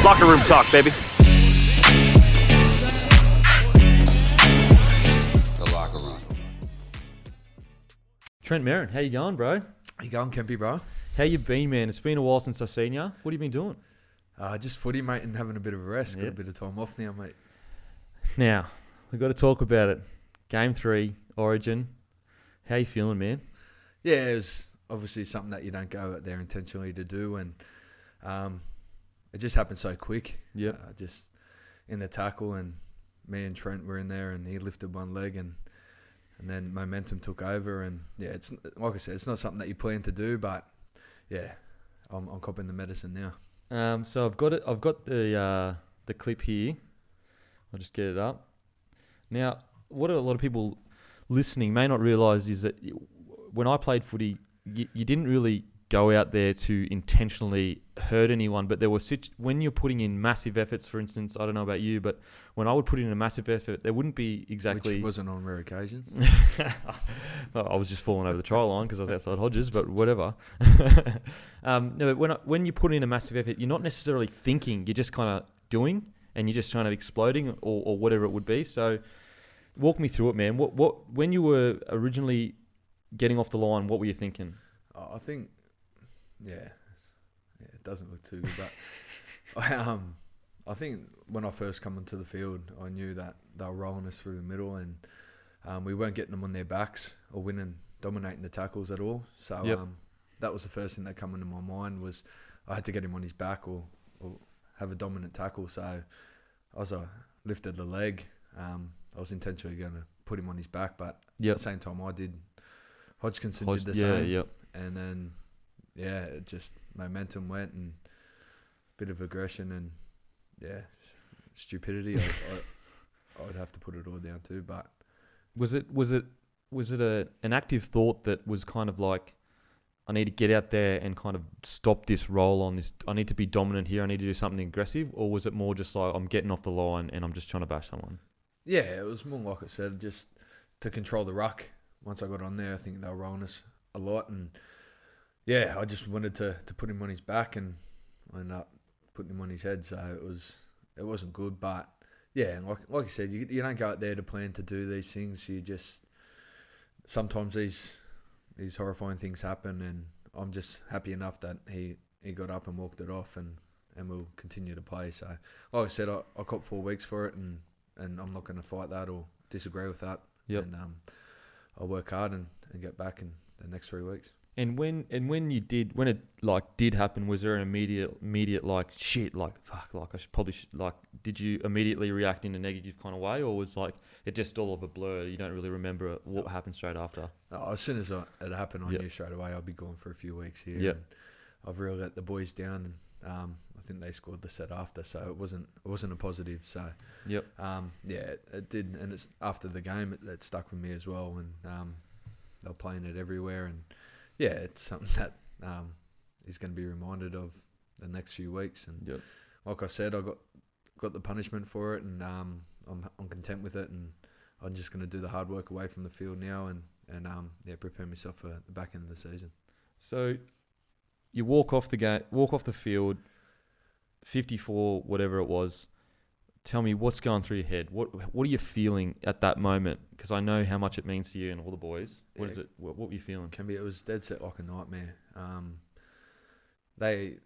Locker room talk, baby. The locker room. Trent Merrin, how you going, bro? How you going, Kempy, bro? How you been, man? It's been a while since I seen you. What have you been doing? Just footy, mate, and having a bit of a rest. Yeah. Got a bit of time off now, mate. Now, we've got to talk about it. Game 3, Origin. How you feeling, man? Yeah, it was obviously something that you don't go out there intentionally to do, and it just happened so quick. Yeah. Just in the tackle, and me and Trent were in there, and he lifted one leg, and then momentum took over, and yeah, it's like I said, it's not something that you plan to do, but yeah, I'm copping the medicine now. So I've got it. I've got the clip here. I'll just get it up. Now, what a lot of people listening may not realise is that when I played footy, you didn't really go out there to intentionally hurt anyone, but there were when you're putting in massive efforts, for instance, I don't know about you, but when I would put in a massive effort, there wouldn't be exactly... Which wasn't on rare occasions. Well, I was just falling over the try line because I was outside Hodges, but whatever. No, but when you put in a massive effort, you're not necessarily thinking, you're just kind of doing, and you're just kind of exploding or whatever it would be. So walk me through it, man. What when you were originally getting off the line, what were you thinking? I think, yeah, it doesn't look too good, but I think when I first come onto the field, I knew that they were rolling us through the middle, and we weren't getting them on their backs or dominating the tackles at all. So Yep. that was the first thing that came into my mind, was I had to get him on his back or have a dominant tackle. So as I lifted the leg, I was intentionally going to put him on his back, but Yep. at the same time I did. Hodgkinson did the same. Yep. And then, yeah, it just momentum went, and bit of aggression, and yeah, stupidity. I would have to put it all down to. But Was it an active thought that was kind of like, I need to get out there and kind of stop this roll on this, I need to be dominant here, I need to do something aggressive? Or was it more just like, I'm getting off the line and I'm just trying to bash someone? yeah, it was more like I said, just to control the ruck. Once I got on there, I think they were rolling us a lot, and yeah, I just wanted to put him on his back, and I ended up putting him on his head. So it wasn't good, but yeah, like you said, you don't go out there to plan to do these things. You just sometimes these horrifying things happen, and I'm just happy enough that he got up and walked it off, and we'll continue to play. So like I said, I copped 4 weeks for it, and I'm not going to fight that or disagree with that. Yep. And I'll work hard and get back in the next 3 weeks. And when it like did happen, was there an immediate like shit, like fuck, like I should probably like, did you immediately react in a negative kind of way, or was like it just all of a blur? You don't really remember what happened straight after? As soon as it happened, I Yep. knew straight away I'll be gone for a few weeks here. Yep. And I've really let the boys down, and I think they scored the set after, so it wasn't a positive. So Yep. yeah, it did, and it's after the game it stuck with me as well, and they're playing it everywhere, and yeah, it's something that he's going to be reminded of the next few weeks. And Yep. like I said, I got the punishment for it, and I'm content with it, and I'm just going to do the hard work away from the field now, and prepare myself for the back end of the season. So you walk off the field, 54, whatever it was. Tell me what's going through your head. What are you feeling at that moment? Because I know how much it means to you and all the boys. What is it? What were you feeling? It was dead set like a nightmare. They're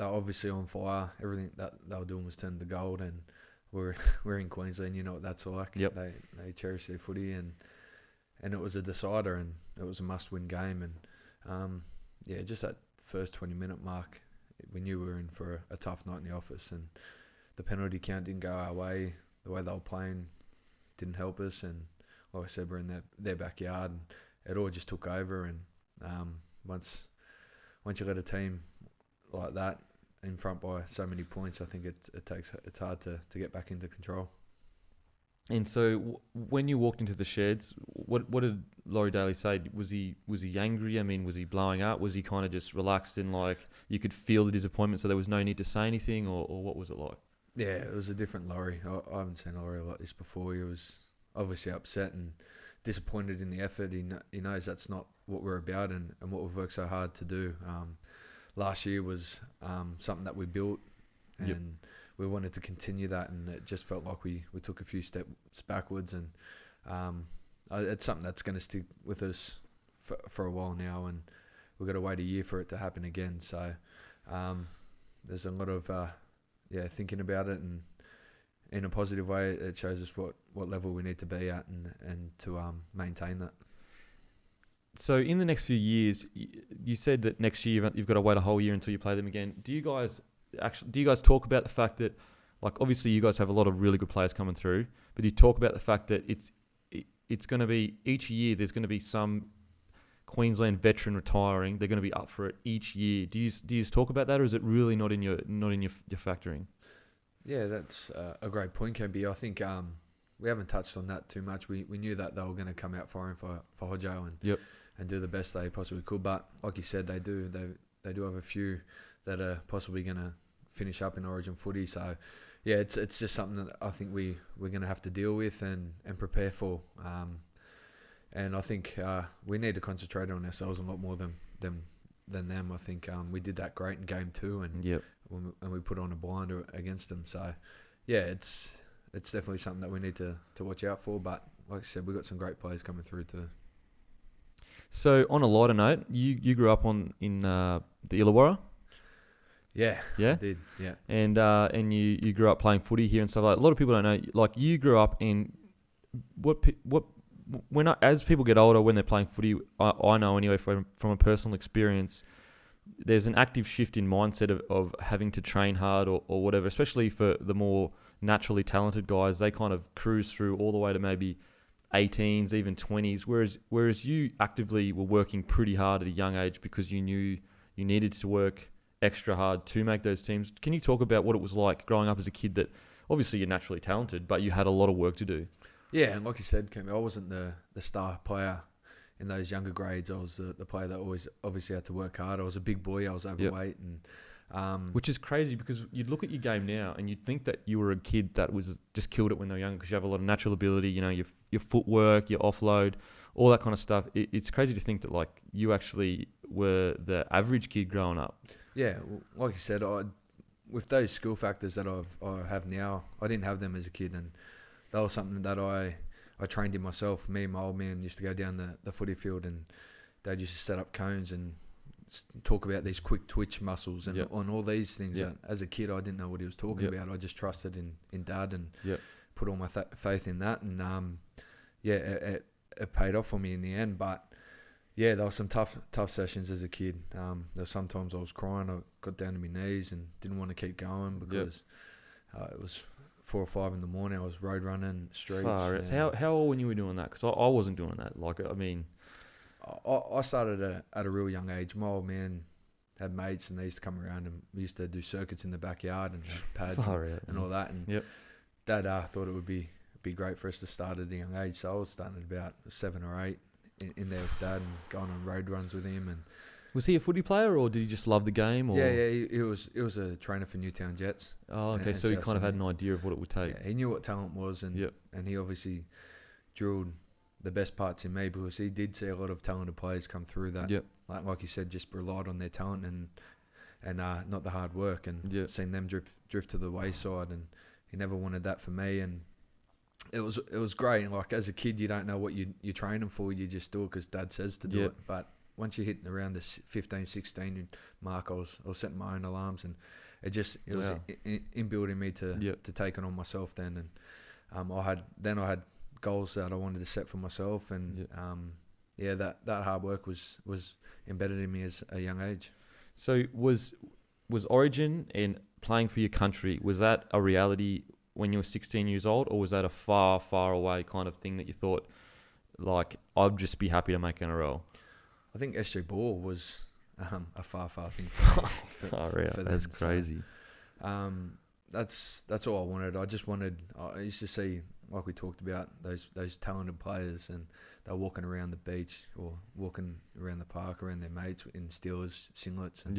obviously on fire. Everything that they were doing was turned to gold, and we're in Queensland. You know what that's like. Yep. They cherish their footy, and it was a decider, and it was a must-win game. And yeah, just that first 20-minute mark, we knew we were in for a tough night in the office, and the penalty count didn't go our way. The way they were playing didn't help us, and like I said, we're in their backyard, and it all just took over. And once you let a team like that in front by so many points, I think it's hard to get back into control. And so when you walked into the sheds, what did Laurie Daly say? Was he angry? I mean, was he blowing up? Was he kind of just relaxed and like you could feel the disappointment, so there was no need to say anything, or what was it like? Yeah, it was a different Laurie. I haven't seen Laurie like this before. He was obviously upset and disappointed in the effort. He knows that's not what we're about and what we've worked so hard to do. Last year was something that we built and we wanted to continue that, and it just felt like we took a few steps backwards, and it's something that's going to stick with us for a while now, and we've got to wait a year for it to happen again. So there's a lot of thinking about it, and in a positive way, it shows us what level we need to be at, and to maintain that. So in the next few years, you said that next year you've got to wait a whole year until you play them again. Do you guys talk about the fact that, like, obviously you guys have a lot of really good players coming through, but you talk about the fact that it's going to be each year there's going to be some Queensland veteran retiring. They're going to be up for it each year. Do you talk about that, or is it really not in your factoring? Yeah, that's a great point, KB. I think we haven't touched on that too much. We knew that they were going to come out firing for Hodjo and do the best they possibly could. But like you said, they do have a few that are possibly going to finish up in Origin footy. So yeah, it's just something that I think we're going to have to deal with and prepare for. And I think we need to concentrate on ourselves a lot more than them. I think we did that great in game 2, and we put on a blinder against them. So yeah, it's definitely something that we need to watch out for. But like I said, we've got some great players coming through too. So on a lighter note, you grew up in the Illawarra. Yeah, yeah, I did. Yeah, and you grew up playing footy here and stuff like that. A lot of people don't know. Like, you grew up in as people get older, when they're playing footy, I know anyway from a personal experience, there's an active shift in mindset of having to train hard or whatever, especially for the more naturally talented guys. They kind of cruise through all the way to maybe 18s, even 20s, whereas you actively were working pretty hard at a young age because you knew you needed to work extra hard to make those teams. Can you talk about what it was like growing up as a kid that obviously you're naturally talented, but you had a lot of work to do? Yeah, and like you said, Kim, I wasn't the star player in those younger grades. I was the player that always obviously had to work hard. I was a big boy. I was overweight, and which is crazy because you'd look at your game now and you'd think that you were a kid that was just killed it when they were young because you have a lot of natural ability. You know, your footwork, your offload, all that kind of stuff. It's crazy to think that, like, you actually were the average kid growing up. Yeah, like you said, with those skill factors that I have now, I didn't have them as a kid, and that was something that I trained in myself. Me and my old man used to go down the footy field, and Dad used to set up cones and talk about these quick twitch muscles and on all these things. That, as a kid, I didn't know what he was talking about. I just trusted in Dad and put all my faith in that, and it paid off for me in the end. But yeah, there were some tough sessions as a kid. There were sometimes I was crying. I got down to my knees and didn't want to keep going because it was 4 or 5 in the morning. I was road running streets. How old when you were doing that? Because I wasn't doing that. Like, I mean, I started at a real young age. My old man had mates, and they used to come around, and we used to do circuits in the backyard and pads and all that. And Dad thought it would be great for us to start at a young age. So I was starting at about 7 or 8 in there with Dad and going on road runs with him. And was he a footy player, or did he just love the game? Or? Yeah, he was a trainer for Newtown Jets. Oh, okay, so he kind of had an idea of what it would take. Yeah, he knew what talent was, and he obviously drilled the best parts in me because he did see a lot of talented players come through that. Like you said, just relied on their talent and not the hard work, and seen them drift to the wayside. And he never wanted that for me, and it was great. And like, as a kid, you don't know what you're training for. You just do it because Dad says to do it. But once you hit around the 15, 16 mark, I was setting my own alarms, and it was inbuilt in me to take it on myself then. And I had goals that I wanted to set for myself, and that hard work was embedded in me as a young age. So was Origin and playing for your country, was that a reality when you were 16 years old, or was that a far, far away kind of thing that you thought, like, I'd just be happy to make NRL? I think SG Ball was a far thing for me. For that's crazy. So, that's all I wanted. I used to see, like we talked about, those talented players, and they're walking around the beach or walking around the park around their mates in Steelers singlets and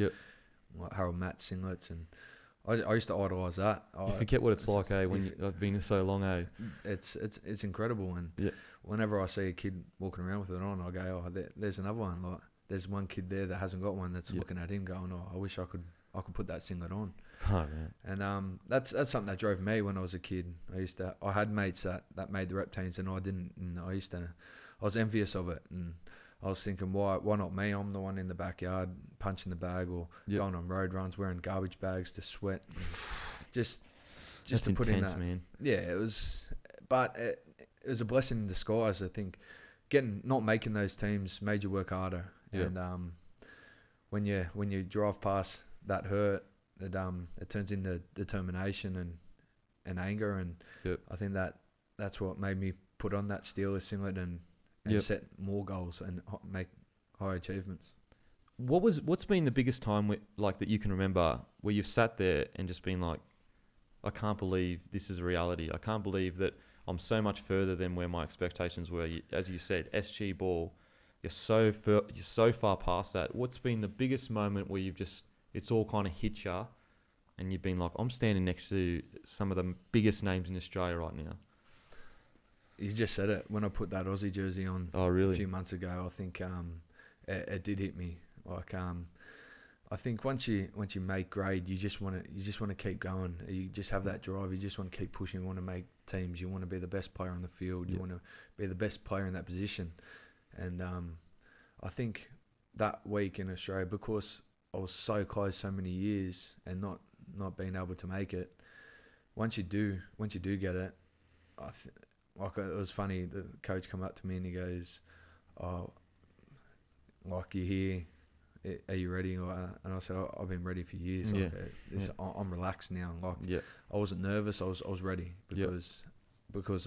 like Harold Matt singlets, and I used to idolise that. You forget what it's like, when I've been so long, It's incredible, and whenever I see a kid walking around with it on, I go, oh, there's another one. Like, there's one kid there that hasn't got one that's Yep. looking at him going, "Oh, I wish I could put that singlet on." Oh, man. And that's something that drove me when I was a kid. I had mates that made the rep teams and I didn't, and I was envious of it, and I was thinking, why not me? I'm the one in the backyard punching the bag or Yep. going on road runs, wearing garbage bags to sweat, just That's to put intense, in that. man. Yeah, it was, but it was a blessing in disguise. I think not making those teams made you work harder, Yep. and when you drive past that hurt, it turns into determination and anger, and Yep. I think that's what made me put on that Steelers singlet and Yep. set more goals and make higher achievements. What's been the biggest time that you can remember where you've sat there and just been like, I can't believe this is a reality. I can't believe that I'm so much further than where my expectations were. As you said, SG ball, you're so far past that. What's been the biggest moment where it's all kind of hit you, and you've been like, I'm standing next to some of the biggest names in Australia right now? You just said it. When I put that Aussie jersey on Oh, really? a few months ago, I think it did hit me. Like I think once you make grade, you just want to keep going. You just have that drive. You just want to keep pushing. You want to make teams. You want to be the best player on the field. You Yep. want to be the best player in that position. And I think that week in Australia, because I was so close so many years and not being able to make it, once you do get it, it was funny. The coach come up to me and he goes, "Oh, like you're here. Are you ready?" And I said, "I've been ready for years. Yeah. Like, I'm relaxed now. Like Yeah. I wasn't nervous. I was ready because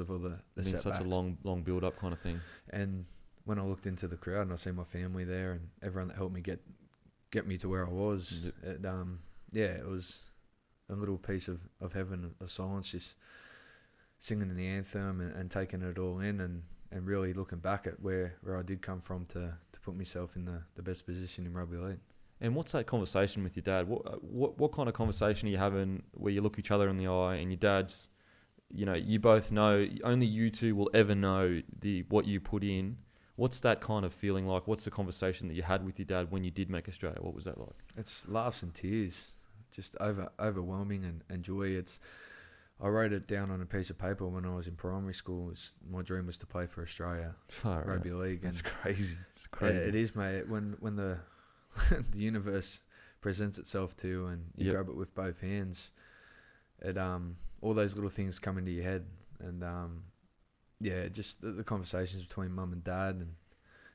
of all the It's been setbacks." such a long build up kind of thing. And when I looked into the crowd and I see my family there and everyone that helped me get me to where I was, it was a little piece of heaven, of silence, just singing the anthem and taking it all in and really looking back at where I did come from to put myself in the best position in rugby league. And what's that conversation with your dad? What kind of conversation are you having where you look each other in the eye and your dad's, you both know, only you two will ever know what you put in. What's that kind of feeling like? What's the conversation that you had with your dad when you did make Australia? What was that like? It's laughs and tears, just overwhelming and joy. I wrote it down on a piece of paper when I was in primary school. My dream was to play for Australia rugby league. That's and crazy. It's crazy. It is, mate. When the the universe presents itself to you and you Yep. grab it with both hands, it all those little things come into your head, and just the conversations between mum and dad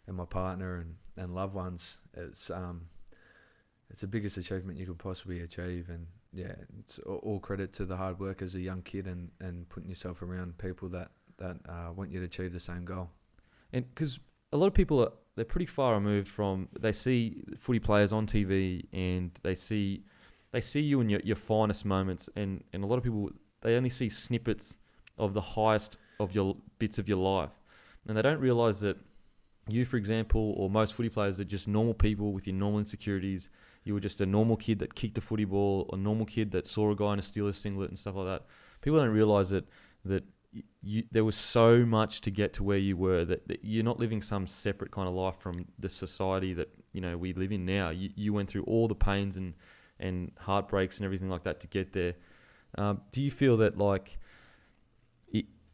and my partner and loved ones. It's the biggest achievement you could possibly achieve, and it's all credit to the hard work as a young kid and putting yourself around people that want you to achieve the same goal. And because a lot of people they're pretty far removed from, they see footy players on TV and they see you in your finest moments, and a lot of people, they only see snippets of the highest of your bits of your life, and they don't realise that you, for example, or most footy players, are just normal people with your normal insecurities. You were just a normal kid that kicked a footy ball, a normal kid that saw a guy in a Steelers singlet and stuff like that. People don't realise that there was so much to get to where you were, that you're not living some separate kind of life from the society that we live in now. You went through all the pains and heartbreaks and everything like that to get there. Do you feel that like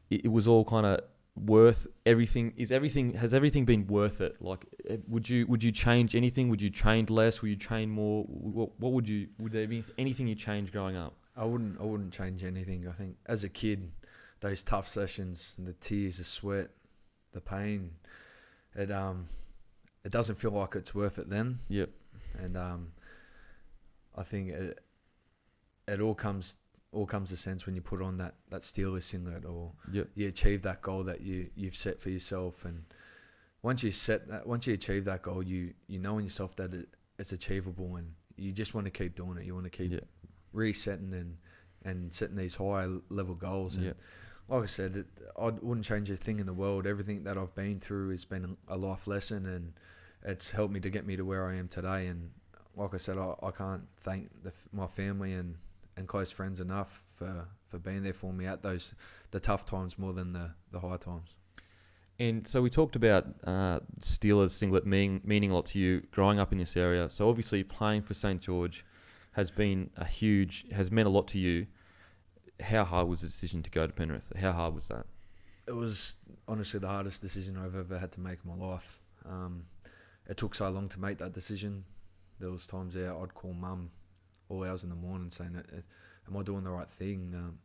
it was all kind of worth everything? Has everything been worth it? Like, would you change anything? Would you train less? Would you train more? Would there be anything you change growing up? I wouldn't change anything. I think as a kid, those tough sessions and the tears, the sweat, the pain, it doesn't feel like it's worth it then. Yep. And I think it all comes to sense when you put on that Steelers singlet, or Yep. you achieve that goal that you've set for yourself. And once you achieve that goal, you know in yourself that it's achievable, and you just want to keep doing it. You want to keep resetting and setting these high level goals. And like I said, I wouldn't change a thing in the world. Everything that I've been through has been a life lesson, and it's helped me to get me to where I am today. And like I said, I can't thank my family and close friends enough for being there for me at the tough times more than the high times. And so we talked about Steelers singlet meaning a lot to you growing up in this area. So obviously playing for St. George has meant a lot to you. How hard was the decision to go to Penrith? How hard was that? It was honestly the hardest decision I've ever had to make in my life. It took so long to make that decision. There was times there I'd call mum all hours in the morning saying, am I doing the right thing?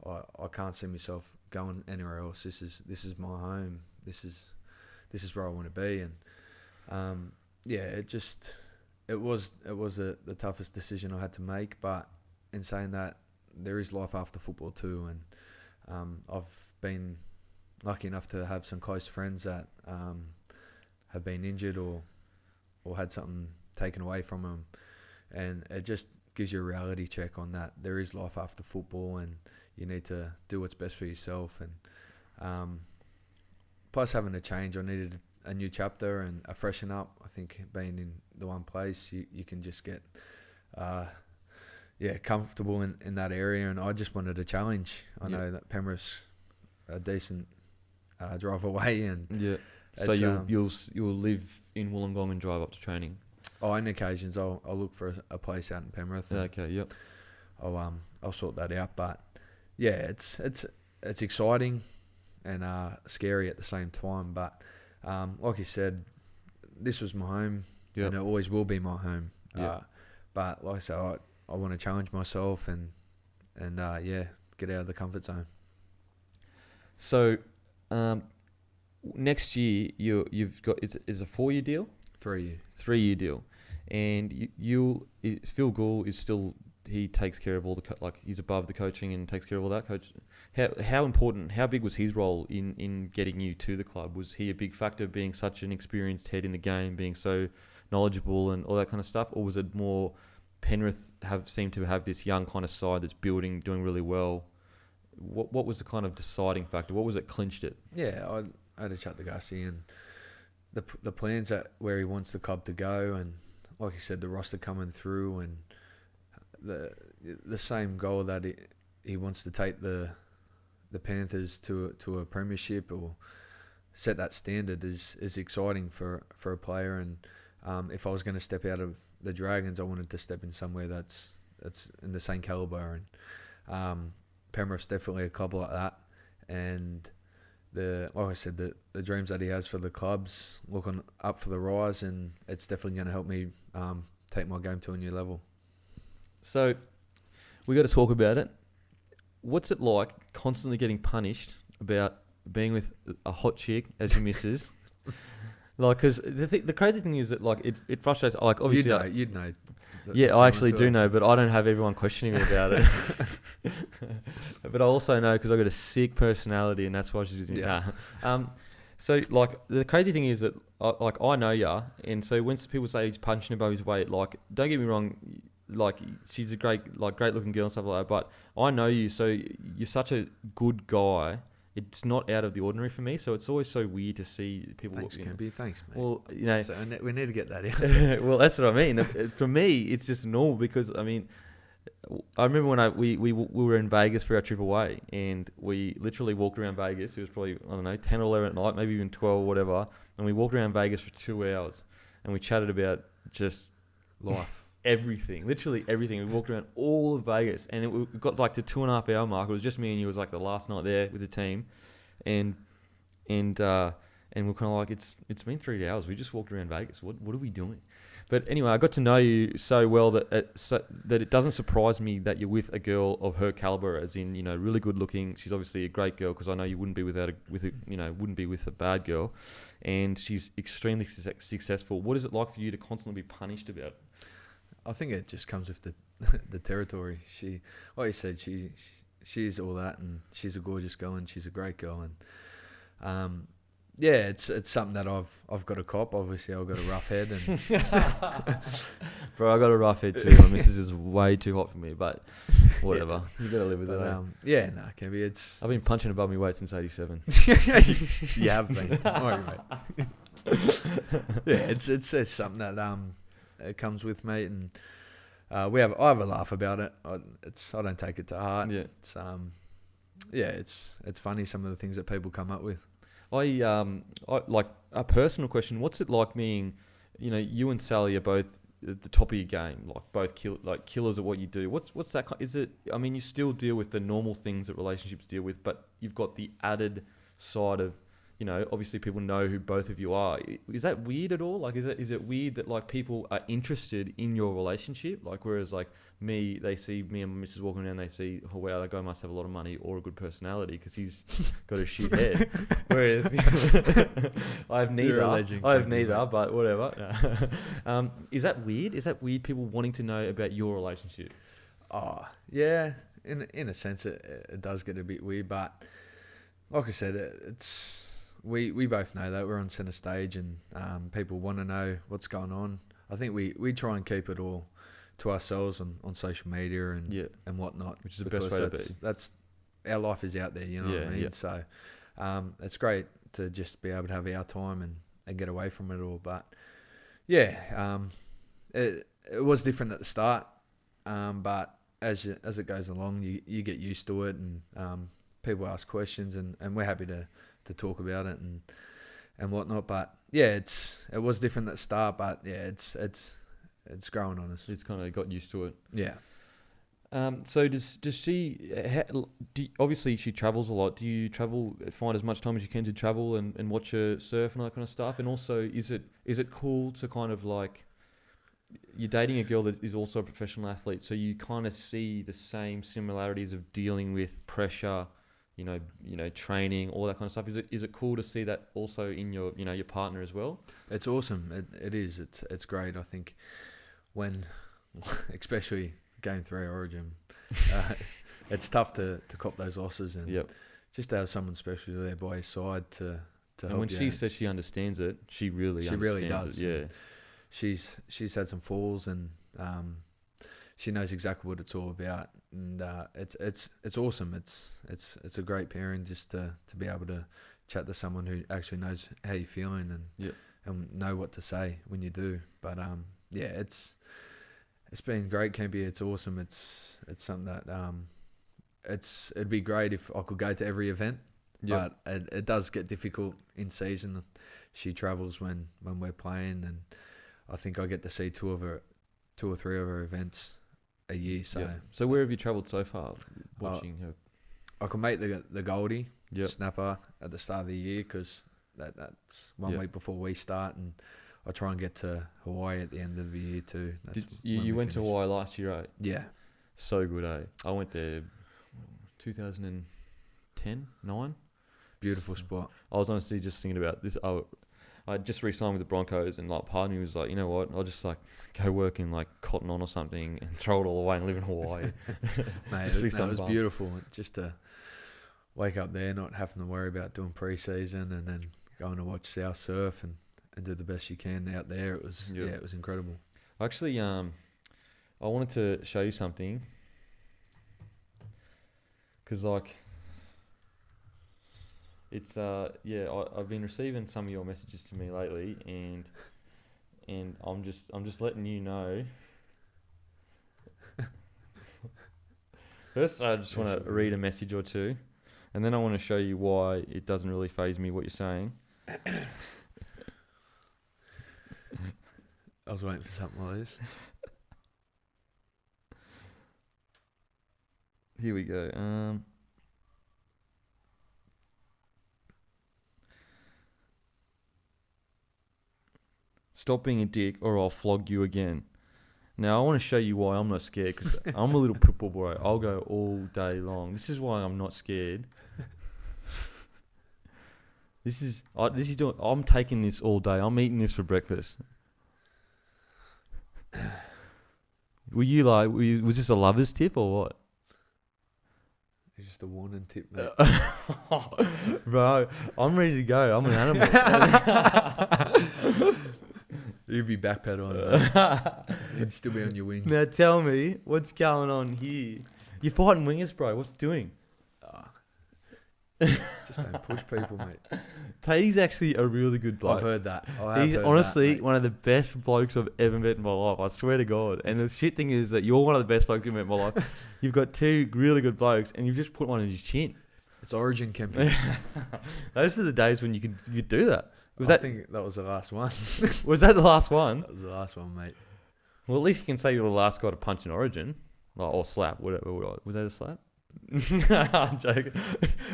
I can't see myself going anywhere else. This is my home. This is where I want to be. And it was the toughest decision I had to make. But in saying that, there is life after football too. And I've been lucky enough to have some close friends that have been injured or had something taken away from them, and it just gives you a reality check on that. There is life after football, and you need to do what's best for yourself. And plus having a change, I needed a new chapter and a freshen up. I think being in the one place, you can just get comfortable in that area, and I just wanted a challenge. I know that Penrith's a decent drive away, and so you'll live in Wollongong and drive up to training. On occasions I'll look for a place out in Penrith. Okay, yep. I'll sort that out, but yeah, it's exciting and scary at the same time. But like you said, this was my home, and it always will be my home. But like I said, I want to challenge myself and get out of the comfort zone. So next year you've got is a 4-year deal? 3-year deal, and Phil Gould is still, he takes care of all he's above the coaching and takes care of all that coach. How big was his role in getting you to the club? Was he a big factor, being such an experienced head in the game, being so knowledgeable and all that kind of stuff, or was it more Penrith seemed to have this young kind of side that's building, doing really well? What was the kind of deciding factor? What was it clinched it? Yeah, I had a chat to Gussie and the plans at where he wants the club to go, and like you said, the roster coming through, and the same goal that he wants to take the Panthers to a premiership or set that standard is exciting for a player. And if I was going to step out of the Dragons, I wanted to step in somewhere that's in the same calibre, and Penrith's definitely a club like that. And like I said, the dreams that he has for the club's looking up for the rise, and it's definitely going to help me take my game to a new level. So we got to talk about it. What's it like constantly getting punished about being with a hot chick as your missus? Because the crazy thing is that it frustrates. Obviously, you'd know. Yeah, I actually do know, but I don't have everyone questioning me about it. But I also know because I got a sick personality, and that's why she's with me. Yeah. So the crazy thing is that I know ya, and so when people say he's punching above his weight, don't get me wrong, she's a great looking girl and stuff like that. But I know you, so you're such a good guy. It's not out of the ordinary for me, so it's always so weird to see people. Thanks, Campy. Thanks, mate. Well, so we need to get that in. Well, that's what I mean. For me, it's just normal because I remember when we were in Vegas for our trip away, and we literally walked around Vegas. It was probably 10 or 11 at night, maybe even 12 or whatever, and we walked around Vegas for 2 hours, and we chatted about just life. Everything, literally everything. We walked around all of Vegas, and it got to 2.5 hour mark. It was just me and you. It was the last night there with the team, and we're kind of it's been 3 hours. We just walked around Vegas. What are we doing? But anyway, I got to know you so well that it doesn't surprise me that you're with a girl of her caliber, as in really good looking. She's obviously a great girl, because I know you wouldn't be with a bad girl, and she's extremely successful. What is it like for you to constantly be punished about it? I think it just comes with the territory. She, like you said, she's all that, and she's a gorgeous girl, and she's a great girl, and it's something that I've got a cop. Obviously, I've got a rough head, and bro, I got a rough head too. My missus is way too hot for me, but whatever. You gotta live with it. Can be. I've been punching above my weight since '87. You have been. Sorry, mate. It's something that it comes with, mate, and I have a laugh about it. I don't take it to heart. Yeah. It's funny, some of the things that people come up with. I like a personal question. What's it like being, you and Sally are both at the top of your game, like both killers at what you do. What's that? Is it? I mean, you still deal with the normal things that relationships deal with, but you've got the added side of, obviously people know who both of you are. Is that weird at all? Like, is it weird that like people are interested in your relationship? Like, whereas like me, they see me and Mrs. walking around, they see, oh wow, that guy must have a lot of money or a good personality because he's got a shit head. Whereas I have neither. You're a legend, I have neither, but whatever. Is that weird? Is that weird? People wanting to know about your relationship? Oh, yeah. In a sense, it does get a bit weird, but like I said, it's. We both know that we're on centre stage and people want to know what's going on. I think we try and keep it all to ourselves on social media and whatnot. Which is the best way to be. That's our life is out there, you know what I mean? Yeah. So it's great to just be able to have our time and get away from it all. But yeah, it was different at the start, but as it goes along, you get used to it and people ask questions and we're happy to talk about it and whatnot. But yeah, it was different at the start, but yeah, it's growing on us. It's kind of got used to it. Yeah. So does she? Obviously, she travels a lot. Do you find as much time as you can to travel and watch her surf and all that kind of stuff? And also, is it cool to kind of like, you're dating a girl that is also a professional athlete, so you kind of see the same similarities of dealing with pressure, training, all that kind of stuff. Is it cool to see that also in your partner as well? It's awesome. It is. It's great. I think when, especially going through Origin, it's tough to cop those losses and just to have someone special there by your side to help. And when she says she understands it, she really does. It. Yeah. She's had some falls and she knows exactly what it's all about, and it's awesome. It's a great pairing just to be able to chat to someone who actually knows how you're feeling and know what to say when you do. But it's been great, Kempy. It's awesome. It's something that it'd be great if I could go to every event, but it does get difficult in season. She travels when we're playing, and I think I get to see two or three of her events a year. So where have you travelled so far watching her? I can make the Goldie snapper at the start of the year because that's 1 week before we start, and I try and get to Hawaii at the end of the year too. You went to Hawaii last year, right? Yeah. So good, eh? I went there 2010, 9. Beautiful spot. I was honestly just thinking about this. I just re-signed with the Broncos, and like part of me was like, you know what? I'll just like go work in like Cotton On or something and throw it all away and live in Hawaii. Mate, it was beautiful. Just to wake up there, not having to worry about doing pre-season, and then going to watch South Surf and do the best you can out there. It was it was incredible. Actually, I wanted to show you something because like. It's I've been receiving some of your messages to me lately, and I'm just letting you know. First, I just want to read a message or two, and then I want to show you why it doesn't really faze me what you're saying. I was waiting for something like this. Here we go. Stop being a dick or I'll flog you again. Now, I want to show you why I'm not scared, because I'm a little pit bull boy. I'll go all day long. This is why I'm not scared. I'm taking this all day. I'm eating this for breakfast. Was this a lover's tip or what? It's just a warning tip, mate. Bro, I'm ready to go. I'm an animal. You'd be backpedaling. You'd still be on your wing. Now tell me, what's going on here? You're fighting wingers, bro. What's it doing? Just don't push people, mate. Tate's actually a really good bloke. I've heard that. He's honestly one of the best blokes I've ever met in my life. I swear to God. And the shit thing is that you're one of the best blokes I've met in my life. You've got two really good blokes, and you've just put one in his chin. It's Origin camping. Those are the days when you could do that. I think that was the last one. Was that the last one? That was the last one, mate. Well, at least you can say you're the last guy to punch an Origin. Or slap, whatever. Was that a slap? I'm joking.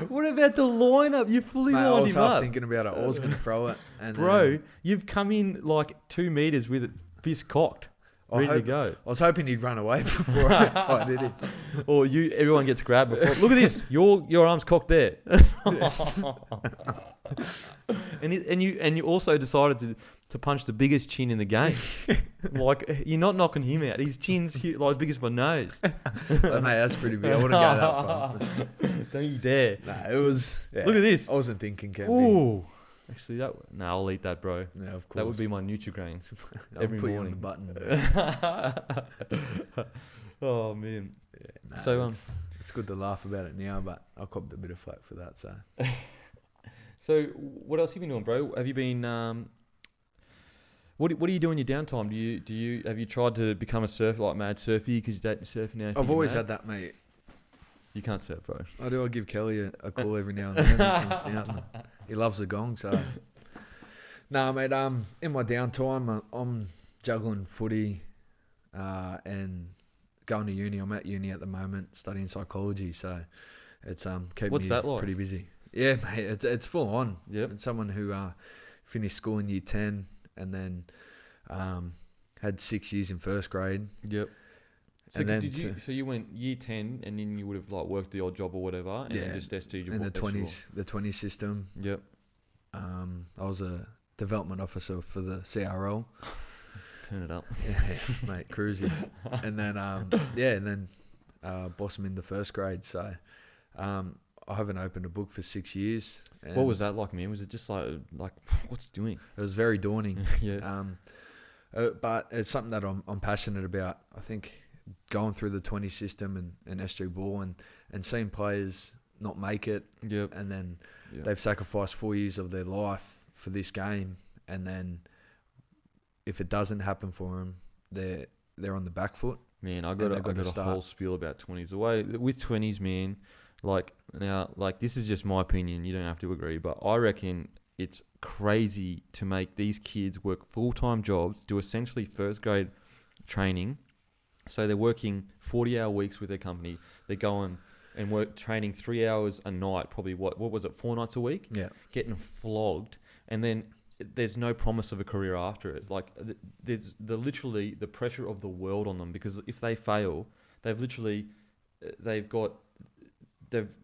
What about the lineup? You fully Mate, I lined was him half up. thinking about it. I was going to throw it. And Bro, you've come in like 2 meters with it fist cocked, ready to go. I was hoping he'd run away before I did it. Or everyone gets grabbed before. Look at this. Your arm's cocked there. and you also decided to punch the biggest chin in the game. Like, you're not knocking him out. His chin's like big as my nose. But, mate, that's pretty big. I wouldn't go that far. Don't you dare. Nah, it was. Yeah, Look at this. I wasn't thinking camping. Ooh. Actually, I'll eat that, bro. Yeah, of course. That would be my Nutrigrains I'll every put morning. you on the button. Oh man. Yeah, nah, So it's good to laugh about it now, but I copped a bit of flack for that. So what else have you been doing, bro? Have you been what do you do in your downtime? Have you tried to become a surfer, like mad surfer, because you're dating surfing now? I've always had that, mate. You can't surf, bro. I do. I give Kelly a call every now and then. He comes down. He loves the gong, so. Nah, mate. In my downtime, I'm juggling footy, and going to uni. I'm at uni at the moment, studying psychology. So, it's keeping What's me that like? pretty busy. Yeah, mate. It's full on. Yep. It's someone who finished school in year 10 and then had 6 years in first grade. Yep. So And then so you went year 10 and then you would have like worked the odd job or whatever, and then just ST'd your in the 20s system. Yep. I was a development officer for the CRL. Turn it up. Yeah, mate, cruising. And then boss him into first grade. So I haven't opened a book for 6 years. What was that like, man? Was it just like what's it doing? It was very daunting. Yeah. But it's something that I'm passionate about. I think going through the 20 system and SG ball and seeing players not make it, Yep. and then they've sacrificed 4 years of their life for this game, and then if it doesn't happen for them, they're on the back foot. Man, I got a whole spiel about 20s. The way with 20s, man, like this is just my opinion. You don't have to agree, but I reckon it's crazy to make these kids work full-time jobs, do essentially first grade training. So they're working 40-hour weeks with their company. They're going and work training 3 hours a night, probably what was it, 4 nights a week? Yeah. Getting flogged, and then there's no promise of a career after it. Like there's literally the pressure of the world on them, because if they fail, they've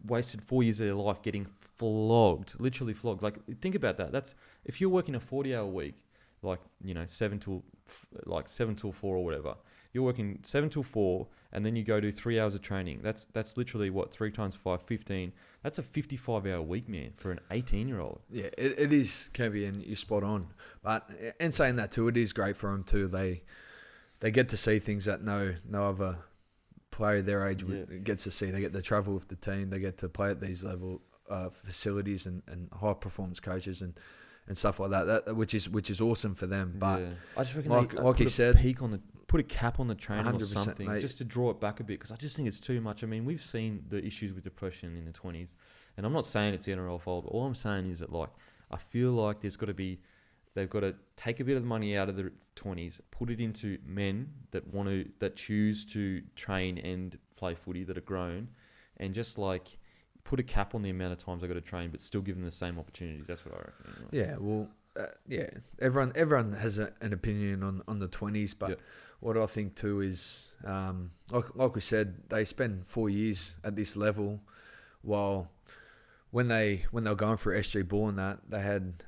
wasted 4 years of their life getting flogged, literally flogged. Like, think about that. That's if you're working a 40-hour week, like, 7 till 4 or whatever. You're working 7 till 4, and then you go do 3 hours of training. That's literally what 3 times 5, 15. That's a 55-hour week, man, for an 18-year-old. Yeah, it is, Kevy, and you're spot on. But and saying that too, it is great for them too. They get to see things that no other player their age gets to see. They get to travel with the team. They get to play at these level facilities and high performance coaches and stuff like that. Which is awesome for them. But I just reckon like you said, put a cap on the training or something, mate. just to draw it back a bit, because I just think it's too much. I mean, we've seen the issues with depression in the 20s, and I'm not saying it's the NRL fault, but all I'm saying is that, like, I feel like they've got to take a bit of the money out of the 20s, put it into men that choose to train and play footy, that are grown, and just like put a cap on the amount of times they got to train, but still give them the same opportunities. That's what I reckon. Anyway. Yeah, well, everyone has an opinion on the 20s, but what I think too is, like we said, they spend 4 years at this level, while when they were going for SG ball and that, they had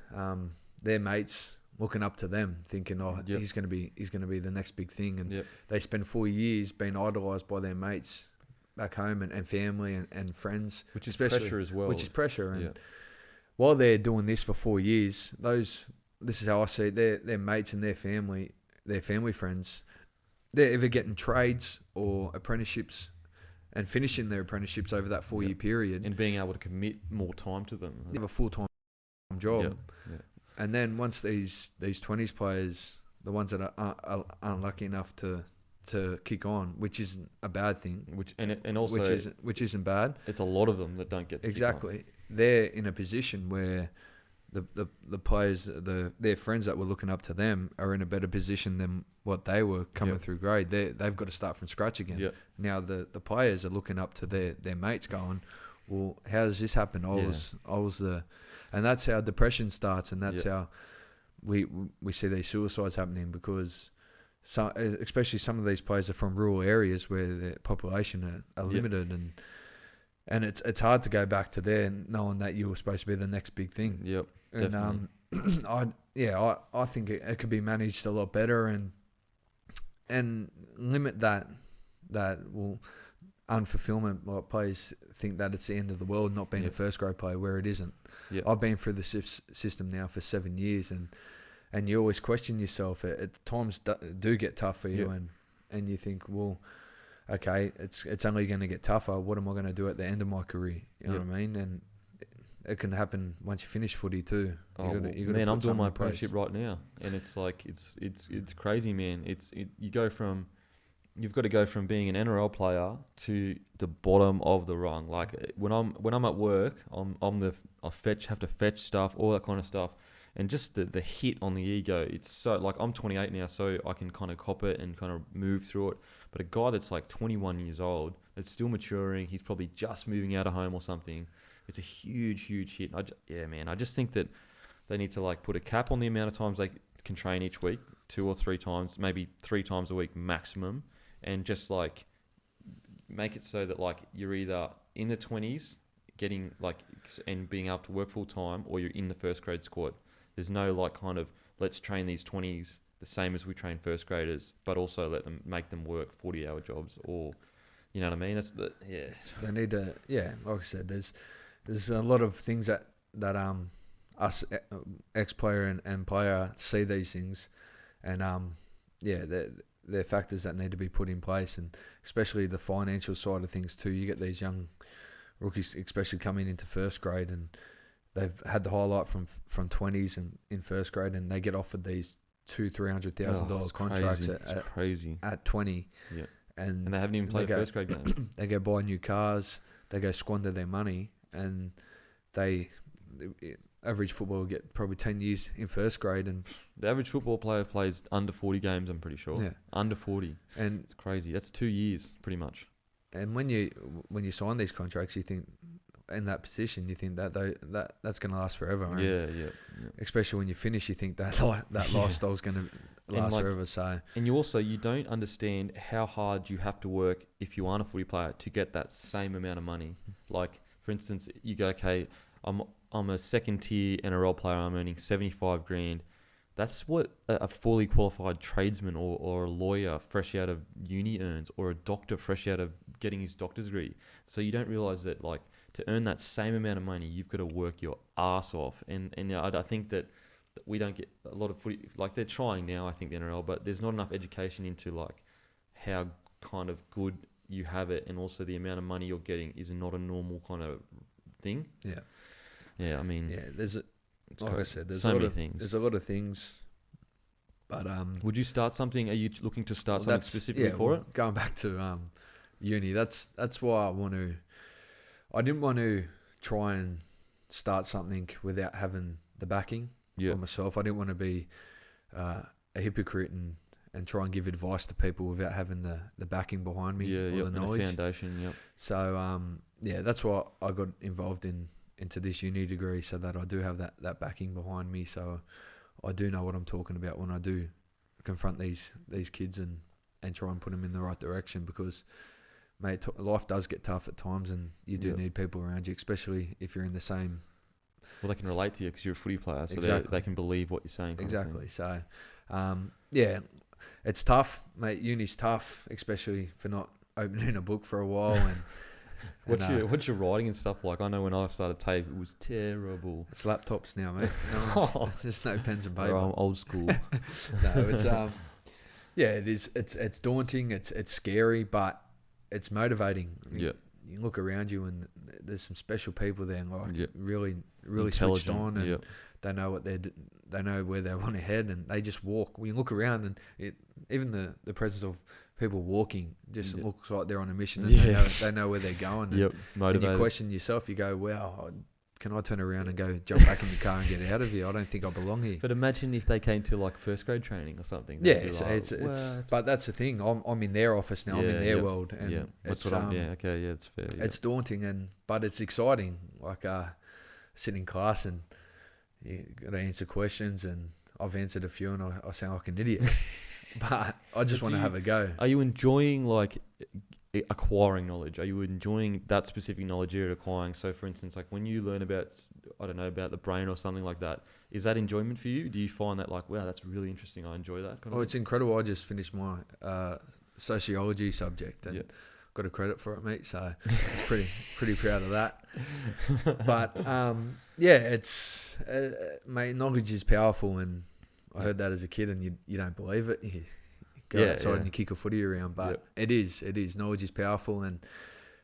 their mates looking up to them, thinking, he's going to be the next big thing, and they spend 4 years being idolised by their mates back home and family and friends, which is pressure as well. Which is pressure, and while they're doing this for 4 years, this is how I see it, their mates and their family friends, they're either getting trades or apprenticeships and finishing their apprenticeships over that 4 year period, and being able to commit more time to them. They have a full-time job. And then once these 20s players, the ones that aren't lucky enough to to kick on, which isn't a bad thing. Also which isn't bad. It's a lot of them that don't get to exactly. Kick on. They're in a position where the players, their friends that were looking up to them are in a better position than what they were coming through grade. They've got to start from scratch again. Yep. Now the players are looking up to their mates, going, well, how does this happen? I was the, and that's how depression starts, and that's how we see these suicides happening, because especially some of these players are from rural areas where the population are limited, and it's hard to go back to there knowing that you were supposed to be the next big thing. Yep, and definitely. I think it could be managed a lot better, and limit that unfulfillment. Like, players think that it's the end of the world not being a first grade player, where it isn't. Yep. I've been through the system now for 7 years, and you always question yourself. At times do get tough for you, and you think, well, okay, it's only going to get tougher. What am I going to do at the end of my career? You know what I mean? And it can happen once you finish footy too. I'm doing my apprenticeship right now, and it's like it's crazy, man. You've got to go from being an NRL player to the bottom of the rung. Like, when I'm at work, have to fetch stuff, all that kind of stuff, and just the hit on the ego. It's so, like, I'm 28 now, so I can kind of cop it and kind of move through it. But a guy that's like 21 years old, that's still maturing, he's probably just moving out of home or something. It's a huge, huge hit. I just think that they need to, like, put a cap on the amount of times they can train each week, 2 or 3 times, maybe 3 times a week maximum. And just, like, make it so that, like, you're either in the 20s getting, like, and being able to work full time, or you're in the first grade squad. There's no, like, kind of, let's train these 20s the same as we train first graders, but also make them work 40-hour jobs, or, you know what I mean? They need to, like I said, there's a lot of things that us ex-player and player see these things, and they're factors that need to be put in place, and especially the financial side of things too. You get these young rookies, especially coming into first grade, and they've had the highlight from 20s and in first grade, and they get offered these $200,000-$300,000 contracts at 20, and they haven't even played first grade games. They go buy new cars, they go squander their money, and average football will get probably 10 years in first grade, and the average football player plays under 40 games, I'm pretty sure. Yeah. Under 40. And it's crazy. That's 2 years, pretty much. And when you sign these contracts, you think, in that position, you think that's going to last forever. Right? Yeah. Especially when you finish, you think that lifestyle's going to last forever. So, and you don't understand how hard you have to work if you aren't a footy player to get that same amount of money. Like, for instance, you go, okay, I'm a second tier NRL player, I'm earning 75 grand. That's what a fully qualified tradesman or a lawyer fresh out of uni earns, or a doctor fresh out of getting his doctor's degree. So you don't realise that, like, to earn that same amount of money, you've got to work your ass off. And I think that we don't get a lot of footy, like, they're trying now, I think, the NRL, but there's not enough education into, like, how kind of good you have it, and also the amount of money you're getting is not a normal kind of thing. Yeah, I mean... Yeah, like I said, there's so many things. There's a lot of things, but... Would you start something? Are you looking to start something specifically for it? Going back to uni, that's why I didn't want to try and start something without having the backing for myself. I didn't want to be a hypocrite and try and give advice to people without having the backing behind me, or the knowledge. The foundation, So, that's why I got involved into this uni degree, so that I do have that backing behind me, so I do know what I'm talking about when I do confront these kids and try and put them in the right direction, because, mate, life does get tough at times, and you do need people around you, especially if you're in the same... Well, they can relate to you because you're a footy player, so they can believe what you're saying. Exactly. So, it's tough, mate. Uni's tough, especially for not opening a book for a while. And what's your writing and stuff like? I know when I started TAFE, it was terrible. It's laptops now, mate. It's just no pens and paper. I'm old school. No, it's it is. It's daunting. It's scary, but it's motivating. Yeah. You look around you, and there's some special people there, and really intelligent, switched on, and they know what they know where they want to head, and they just walk. When you look around, and even the presence of people walking just Yeah. looks like they're on a mission and Yeah. they know where they're going. Yep, And you motivated. question yourself. You go, wow, can I turn around and go jump back in the car and get out of here? I don't think I belong here. But imagine if they came to like first grade training or something. Yeah, They'd be it's, like, it's "What?" but that's the thing. I'm in their office now. I'm in Yeah, their yep, world, and yeah, that's it's what I'm. Yeah, okay, yeah, it's fair. Yeah. it's daunting, but it's exciting. Like sit in class and you got to answer questions, and I've answered a few, and I sound like an idiot, but I just want to have a go. Are you enjoying like acquiring knowledge? Are you enjoying that specific knowledge you're acquiring? So, for instance, like when you learn about, I don't know, about the brain or something like that, is that enjoyment for you? Do you find that like, wow, that's really interesting? I enjoy that. Kind of It's incredible. I just finished my sociology subject and Yep. got a credit for it, mate. So I was pretty proud of that. But yeah, it's mate, knowledge is powerful, and I heard that as a kid, and you don't believe it. You go outside and you kick a footy around, but it is knowledge is powerful, and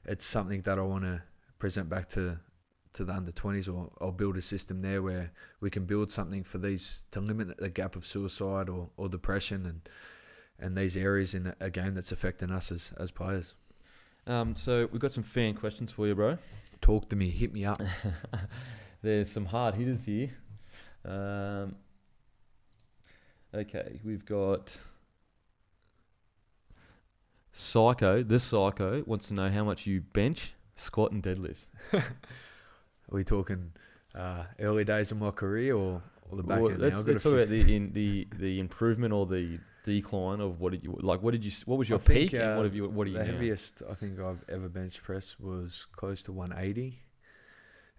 it's something that I want to present back to the under-20s, or I'll build a system there where we can build something for these to limit the gap of suicide or depression and these areas in a game that's affecting us as players. So we've got some fan questions for you, bro. Talk to me, hit me up. There's some hard hitters here. Okay, we've got Psycho. This Psycho wants to know how much you bench, squat, and deadlift. Are we talking early days of my career or the back end? Let's talk about the improvement or the decline of what was your peak and what are you the now? heaviest I think I've ever bench pressed was close to 180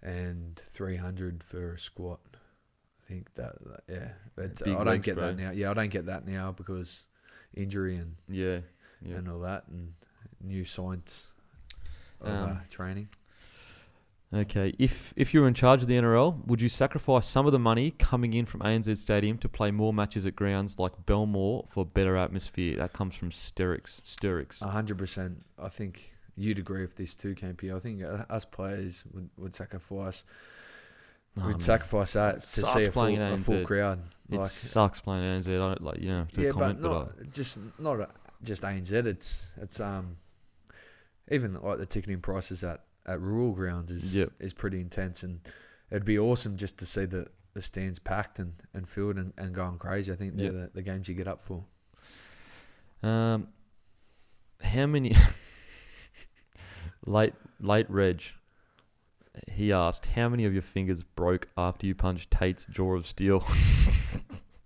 and 300 for a squat. I think that yeah, but I don't get that now. Yeah, I don't get that now because injury and and all that and new science of training. Okay, if you were in charge of the NRL, would you sacrifice some of the money coming in from ANZ Stadium to play more matches at grounds like Belmore for better atmosphere? That comes from Sterix. 100%. I think you'd agree with this too, KP. I think us players would sacrifice. We'd sacrifice that to see a full crowd. It sucks playing at ANZ. I don't like to comment, but not just ANZ. It's even like the ticketing prices at rural grounds is pretty intense, and it'd be awesome just to see the stands packed and filled and going crazy. I think they're the games you get up for. How many late Reg? He asked, how many of your fingers broke after you punched Tate's jaw of steel?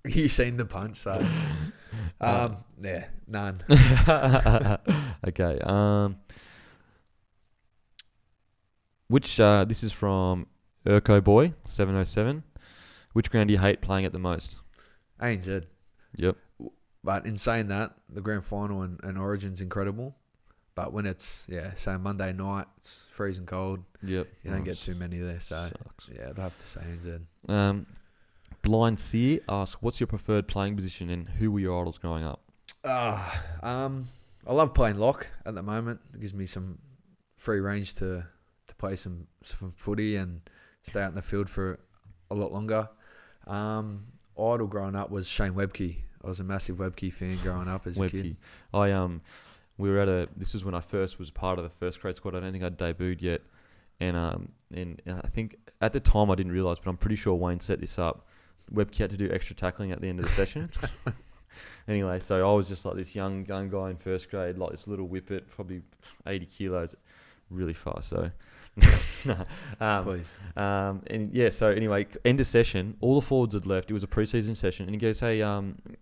You seen the punch, so yeah, none. Okay. Which this is from Urko Boy 707. Which ground do you hate playing at the most? ANZ. Yep. But in saying that, the grand final and Origin's incredible. But when it's say Monday night, it's freezing cold. Yep. You don't get too many there, so yeah, I'd have to say ANZ. Blind Seer asks, what's your preferred playing position and who were your idols growing up? I love playing lock at the moment. It gives me some free range to play some footy and stay out in the field for a lot longer. Idol growing up was Shane Webke. I was a massive Webke fan growing up as a kid. We were this was when I first was part of the first grade squad. I don't think I'd debuted yet, and I think at the time I didn't realise, but I'm pretty sure Wayne set this up. Webke had to do extra tackling at the end of the session. Anyway, so I was just like this young guy in first grade, like this little whippet, probably 80 kilos, really fast. So, Please. So anyway, end of session, all the forwards had left. It was a preseason session, and he goes, "Hey,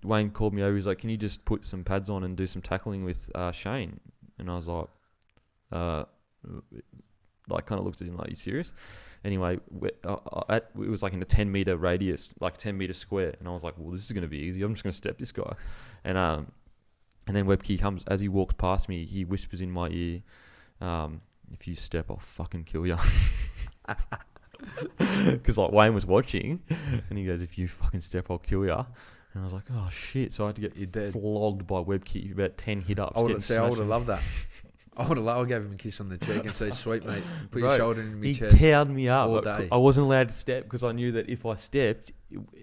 Wayne called me over. He's like, can you just put some pads on and do some tackling with Shane?" And I was like, kind of looked at him like, "You serious?" Anyway, it was like in a 10 meter radius, like 10 meter square, and I was like, "Well, this is going to be easy. I'm just going to step this guy." And then Webke comes as he walks past me. He whispers in my ear, "If you step, I'll fucking kill you." Because like Wayne was watching, and he goes, "If you fucking step, I'll kill you." And I was like, "Oh shit!" So I had to get flogged by Webke, about 10 hit ups. I would have loved that. I gave him a kiss on the cheek and say, "Sweet mate, put Bro, your shoulder in my he chest." towed me up all day. I wasn't allowed to step because I knew that if I stepped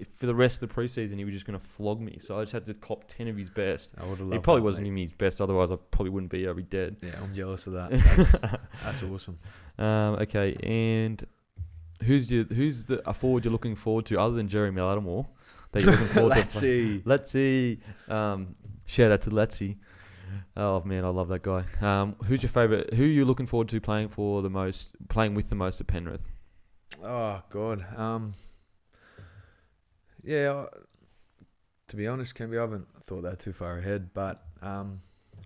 for the rest of the preseason he was just going to flog me, so I just had to cop 10 of his best. I would have loved He probably that, wasn't mate. even his best, otherwise I probably wouldn't be here. I'd be dead. Yeah, I'm jealous of that. That's awesome. Okay, and who's a forward you're looking forward to other than Jeremy Lattimore that you're looking forward Let's to? see. Let's see. Shout out to Let's. Oh man, I love that guy. Who's your favourite? Who are you looking forward to playing with the most at Penrith? Oh God. Yeah. To be honest, Kemby, I haven't thought that too far ahead, but I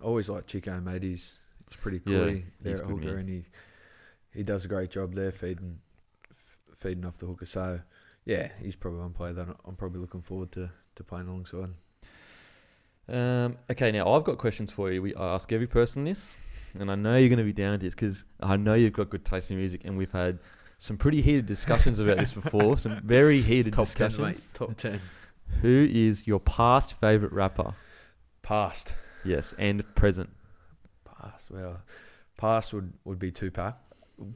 always like Chico, mate. He's pretty cool. Yeah, There he's at good, hooker, man. and he does a great job there feeding off the hooker. So yeah, he's probably one player that I'm probably looking forward to playing alongside. Okay, now I've got questions for you. I ask every person this, and I know you're going to be down with this because I know you've got good taste in music, and we've had some pretty heated discussions about this before. Some very heated Top discussions. 10, mate. Top 10. Who is your past favourite rapper? Past. Yes, and present. Past. Well, past would be Tupac.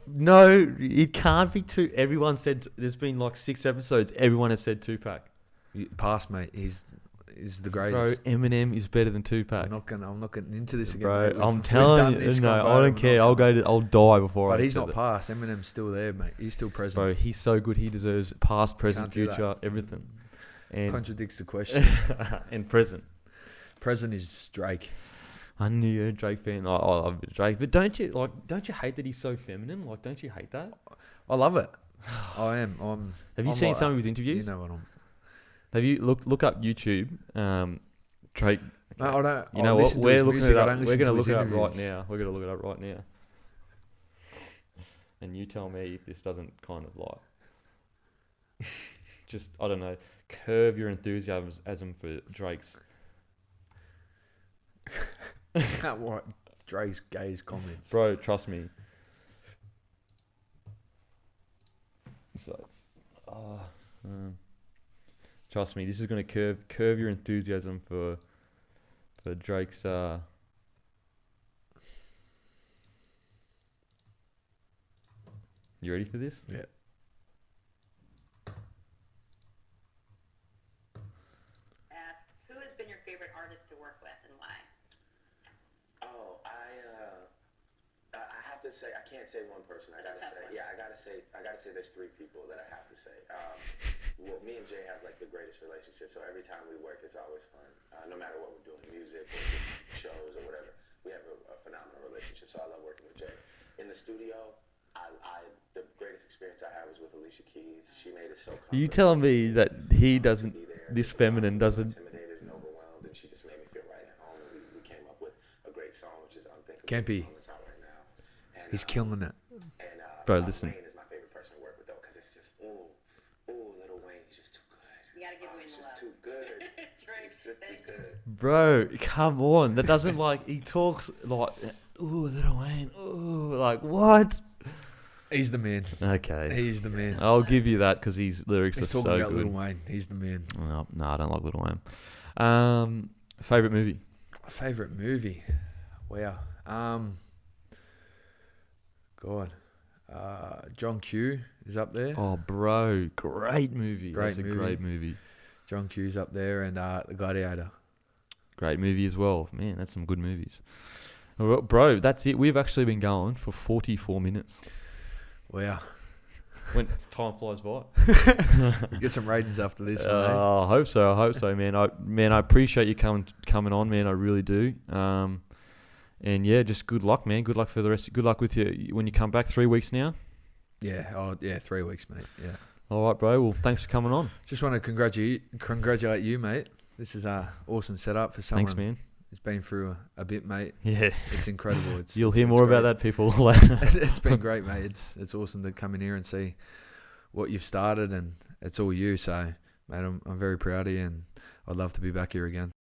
No, it can't be two. Everyone said there's been like 6 episodes. Everyone has said Tupac. Past, mate. He's the Bro, greatest. Eminem is better than Tupac. I'm not getting into this again, Bro, mate. I'm We've telling done you, this no, convo, I don't we're care. not gonna- I'll die before. But I he's said not that. past. Eminem's still there, mate. He's still present. Bro, he's so good. He deserves past, present, Can't do that. future, everything, and Contradicts the question. and present. Present is Drake. I knew you're a Drake fan. I love Drake, but don't you hate that he's so feminine? Like, don't you hate that? I love it. I am. Have you I'm seen like some of that. his interviews? You know what I'm. Have you look up YouTube? Drake. No, I don't. You I know what? listen to We're his looking music, it I up. don't We're listen going to to look his it up right interviews. now. We're going to look it up right now. And you tell me if this doesn't kind of like, just, I don't know, curve your enthusiasm for Drake's. What? Drake's gays comments. Bro, trust me. So, trust me, this is going to curve your enthusiasm for Drake's. You ready for this? Yeah. Asks, who has been your favorite artist to work with and why? Oh, I have to say, I can't say one person. I gotta say, there's 3 people that I have to say. Well, me and Jay have like the greatest relationship, so every time we work, it's always fun. No matter what we're doing, music or just shows or whatever, we have a phenomenal relationship. So I love working with Jay. In the studio, the greatest experience I had was with Alicia Keys. She made it so comfortable. You telling me that he doesn't, to be there. this feminine doesn't. Intimidated and overwhelmed, and she just made me feel right at home. And we came up with a great song, which is Unthinkable. Campy. Song that's out right now. And, He's killing it. And Bro, listen. Wayne is my favorite person to work with though, because it's just Little Wayne, he's just too good. You gotta give Wayne He's the just love. too good. Drake, He's just too thank you. good. Bro, come on. That doesn't like, he talks like, ooh, Little Wayne, ooh, like what? He's the man. Okay. He's the man. I'll give you that because his lyrics He's are talking so about good. Lil Wayne. He's the man. No, I don't like Little Wayne. Favorite movie? My favorite movie. Wow. God. John Q is up there. Oh, bro, great movie. Great That's a movie. great movie. John Q's up there, and The Gladiator. Great movie as well. Man, that's some good movies. Well, bro, that's it. We've actually been going for 44 minutes. Wow. When time flies by. We get some ratings after this one, eh? I hope so, man. I appreciate you coming on, man. I really do. And yeah, just good luck, man. Good luck for the rest. Good luck with you when you come back. 3 weeks now. Yeah. Oh, yeah. 3 weeks, mate. Yeah. All right, bro. Well, thanks for coming on. Just want to congratulate you, mate. This is a awesome setup for someone Thanks, man. who's been through a bit, mate. Yeah. It's incredible. You'll hear more about that, people. It's been great, mate. It's awesome to come in here and see what you've started, and it's all you. So, mate, I'm very proud of you, and I'd love to be back here again.